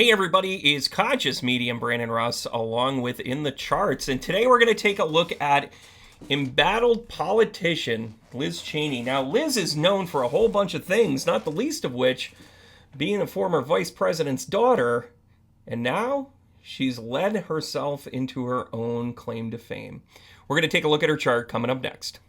Hey everybody, it's Conscious Medium Brandon Ross along with In the Charts, and today we're going to take a look at embattled politician Liz Cheney. Now, Liz is known for a whole bunch of things, not the least of which being a former vice president's daughter, and now she's led herself into her own claim to fame. We're going to take a look at her chart coming up next.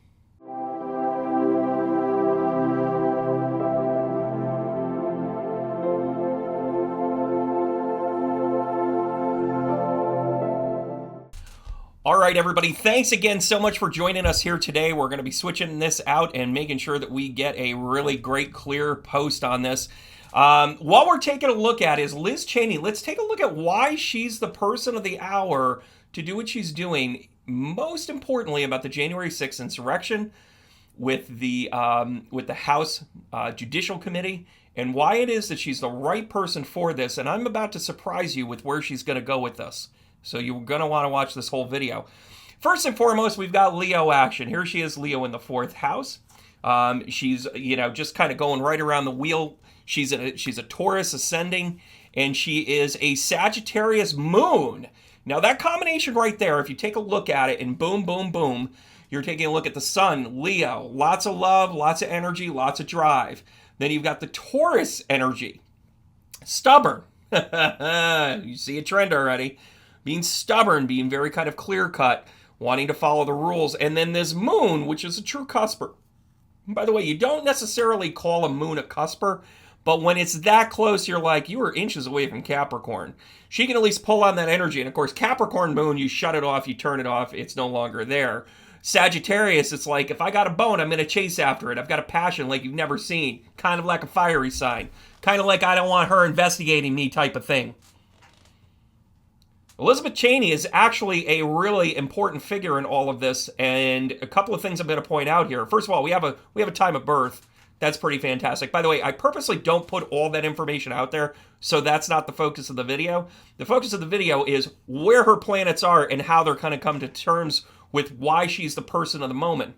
All right, everybody, thanks again so much for joining us here today. We're going to be switching this out and making sure that we get a really great, clear post on this. What we're taking a look at is Liz Cheney. Let's take a look at why she's the person of the hour to do what she's doing. Most importantly, about the January 6th insurrection with the House Judicial Committee, and why it is that she's the right person for this. And I'm about to surprise you with where she's going to go with this. So you're going to want to watch this whole video. First and foremost, we've got Leo action. Here she is, Leo in the 4th house. She's, just kind of going right around the wheel. She's a Taurus ascending, and she is a Sagittarius moon. Now that combination right there, if you take a look at it, and boom, boom, boom, you're taking a look at the sun, Leo. Lots of love, lots of energy, lots of drive. Then you've got the Taurus energy. Stubborn. You see a trend already. Being stubborn, being very kind of clear-cut, wanting to follow the rules. And then this moon, which is a true cusper. And by the way, you don't necessarily call a moon a cusper, but when it's that close, you're like, you are inches away from Capricorn. She can at least pull on that energy. And of course, Capricorn moon, you shut it off, you turn it off, it's no longer there. Sagittarius, it's like, if I got a bone, I'm going to chase after it. I've got a passion like you've never seen. Kind of like a fiery sign. Kind of like I don't want her investigating me type of thing. Elizabeth Cheney is actually a really important figure in all of this, and a couple of things I'm going to point out here. First of all, we have a time of birth. That's pretty fantastic. By the way, I purposely don't put all that information out there, so that's not the focus of the video. The focus of the video is where her planets are and how they're going to come to terms with why she's the person of the moment.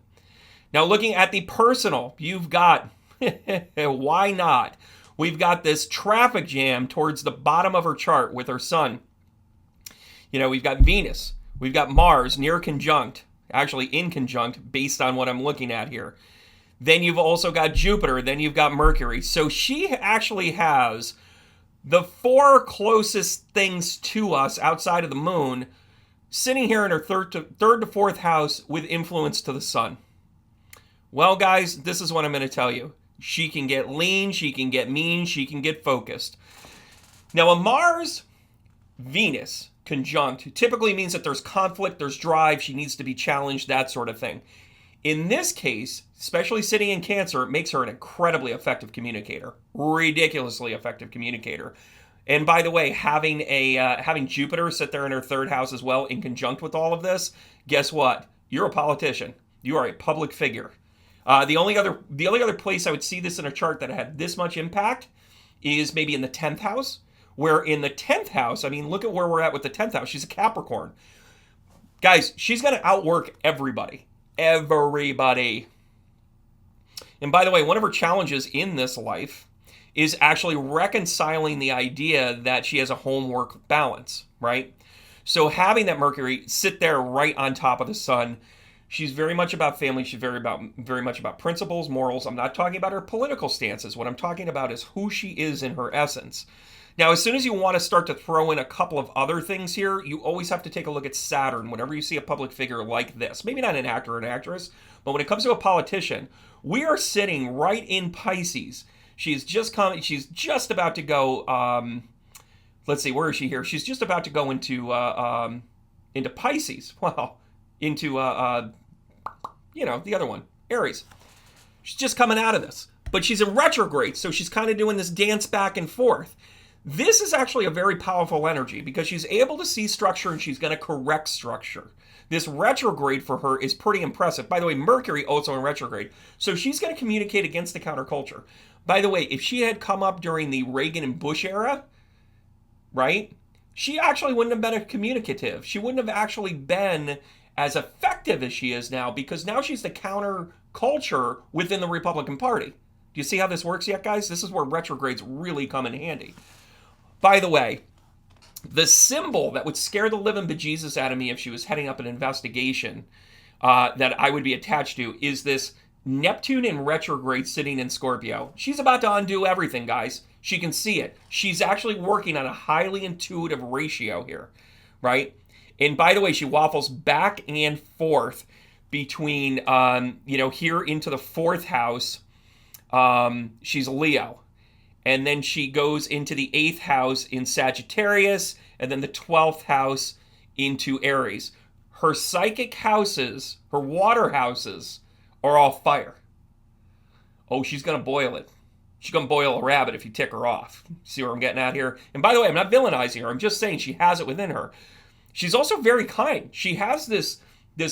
Now, looking at the personal, you've got, why not? We've got this traffic jam towards the bottom of her chart with her sun. We've got Venus, we've got Mars near conjunct, actually in conjunct based on what I'm looking at here. Then you've also got Jupiter, then you've got Mercury. So she actually has the 4 closest things to us outside of the moon sitting here in her third to 4th house with influence to the sun. Well, guys, this is what I'm going to tell you. She can get lean, she can get mean, she can get focused. Now, a Mars, Venus conjunct typically means that there's conflict, there's drive, she needs to be challenged, that sort of thing. In this case, especially sitting in Cancer, it makes her an incredibly effective communicator, ridiculously effective communicator. And by the way, having Jupiter sit there in her 3rd house as well in conjunct with all of this, guess what? You're a politician. You are a public figure. The only other place I would see this in a chart that had this much impact is maybe in the 10th house. Where in the 10th house, I mean, look at where we're at with the 10th house. She's a Capricorn. Guys, she's going to outwork everybody. Everybody. And by the way, one of her challenges in this life is actually reconciling the idea that she has a home-work balance, right? So having that Mercury sit there right on top of the sun, she's very much about family. She's very much about principles, morals. I'm not talking about her political stances. What I'm talking about is who she is in her essence. Now, as soon as you want to start to throw in a couple of other things here, you always have to take a look at Saturn whenever you see a public figure like this. Maybe not an actor or an actress, but when it comes to a politician, we are sitting right in Pisces. She's just about to go, let's see, where is she here? She's just about to go into Pisces. Well, into, the other one, Aries. She's just coming out of this. But she's in retrograde, so she's kind of doing this dance back and forth. This is actually a very powerful energy because she's able to see structure and she's going to correct structure. This retrograde for her is pretty impressive. By the way, Mercury also in retrograde. So she's going to communicate against the counterculture. By the way, if she had come up during the Reagan and Bush era, right, she actually wouldn't have been a communicative. She wouldn't have actually been as effective as she is now because now she's the counterculture within the Republican Party. Do you see how this works yet, guys? This is where retrogrades really come in handy. By the way, the symbol that would scare the living bejesus out of me if she was heading up an investigation that I would be attached to is this Neptune in retrograde sitting in Scorpio. She's about to undo everything, guys. She can see it. She's actually working on a highly intuitive ratio here, right? And by the way, she waffles back and forth between, here into the 4th house. She's a Leo. And then she goes into the 8th house in Sagittarius, and then the 12th house into Aries. Her psychic houses, her water houses, are all fire. Oh, she's going to boil it. She's going to boil a rabbit if you tick her off. See what I'm getting at here? And by the way, I'm not villainizing her. I'm just saying she has it within her. She's also very kind. She has this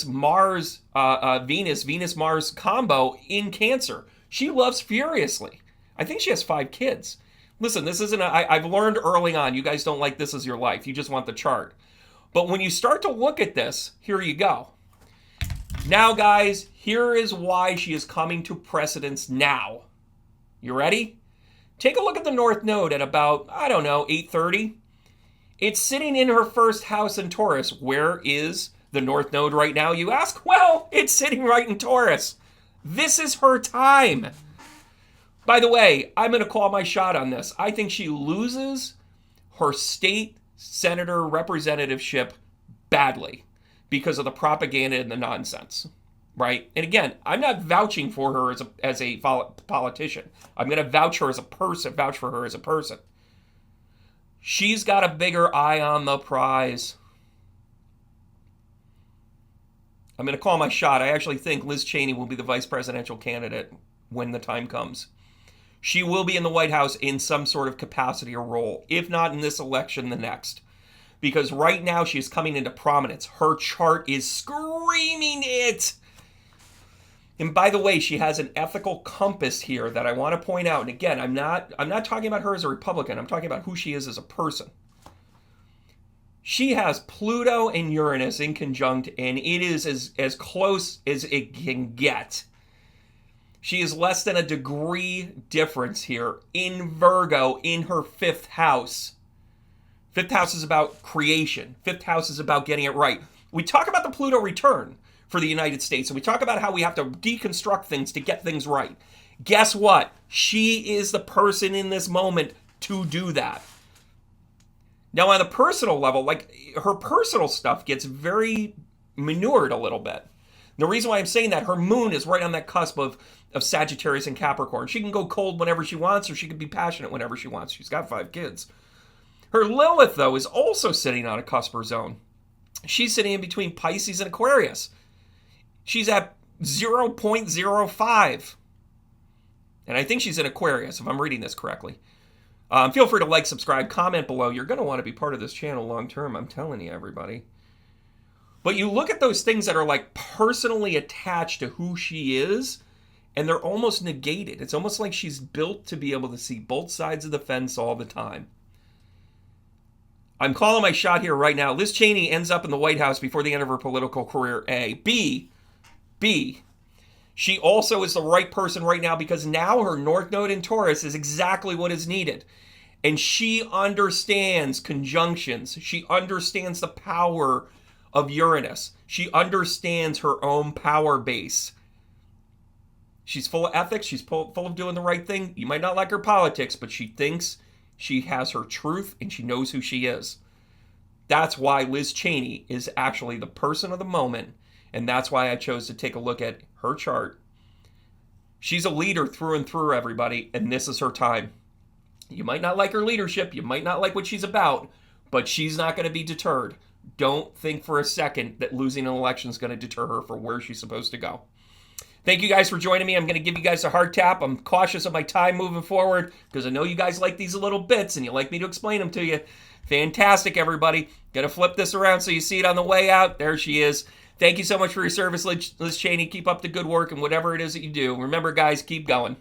Mars, Venus-Mars combo in Cancer. She loves furiously. I think she has 5 kids. Listen, this isn't I've learned early on, you guys don't like this as your life. You just want the chart. But when you start to look at this, here you go. Now, guys, here is why she is coming to precedence now. You ready? Take a look at the North Node at about, 8:30. It's sitting in her 1st house in Taurus. Where is the North Node right now, you ask? Well, it's sitting right in Taurus. This is her time. By the way, I'm going to call my shot on this. I think she loses her state senator representativeship badly because of the propaganda and the nonsense, right? And again, I'm not vouching for her as a politician. I'm going to vouch for her as a person. She's got a bigger eye on the prize. I'm going to call my shot. I actually think Liz Cheney will be the vice presidential candidate when the time comes. She will be in the White House in some sort of capacity or role, if not in this election, the next. Because right now she is coming into prominence. Her chart is screaming it. And by the way, she has an ethical compass here that I want to point out. And again, I'm not talking about her as a Republican. I'm talking about who she is as a person. She has Pluto and Uranus in conjunct, and it is as close as it can get. She is less than a degree difference here in Virgo in her 5th house. 5th house is about creation. 5th house is about getting it right. We talk about the Pluto return for the United States, and we talk about how we have to deconstruct things to get things right. Guess what? She is the person in this moment to do that. Now, on the personal level, like her personal stuff gets very manured a little bit. The reason why I'm saying that, her moon is right on that cusp of Sagittarius and Capricorn. She can go cold whenever she wants, or she can be passionate whenever she wants. She's got 5 kids. Her Lilith, though, is also sitting on a cusper zone. She's sitting in between Pisces and Aquarius. She's at 0.05. And I think she's in Aquarius, if I'm reading this correctly. Feel free to like, subscribe, comment below. You're going to want to be part of this channel long term, I'm telling you, everybody. But you look at those things that are like personally attached to who she is, and they're almost negated. It's almost like she's built to be able to see both sides of the fence all the time. I'm calling my shot here right now. Liz Cheney ends up in the White House before the end of her political career, A. B. She also is the right person right now because now her North Node in Taurus is exactly what is needed. And she understands conjunctions. She understands the power of Uranus. She understands her own power base. She's full of ethics. She's full of doing the right thing. You might not like her politics, but she thinks she has her truth and she knows who she is. That's why Liz Cheney is actually the person of the moment. And that's why I chose to take a look at her chart. She's a leader through and through, everybody, and this is her time. You might not like her leadership. You might not like what she's about, but she's not going to be deterred. Don't think for a second that losing an election is going to deter her from where she's supposed to go. Thank you guys for joining me. I'm going to give you guys a hard tap. I'm cautious of my time moving forward because I know you guys like these little bits and you like me to explain them to you. Fantastic, everybody. Going to flip this around so you see it on the way out. There she is. Thank you so much for your service, Liz Cheney. Keep up the good work and whatever it is that you do. Remember, guys, keep going.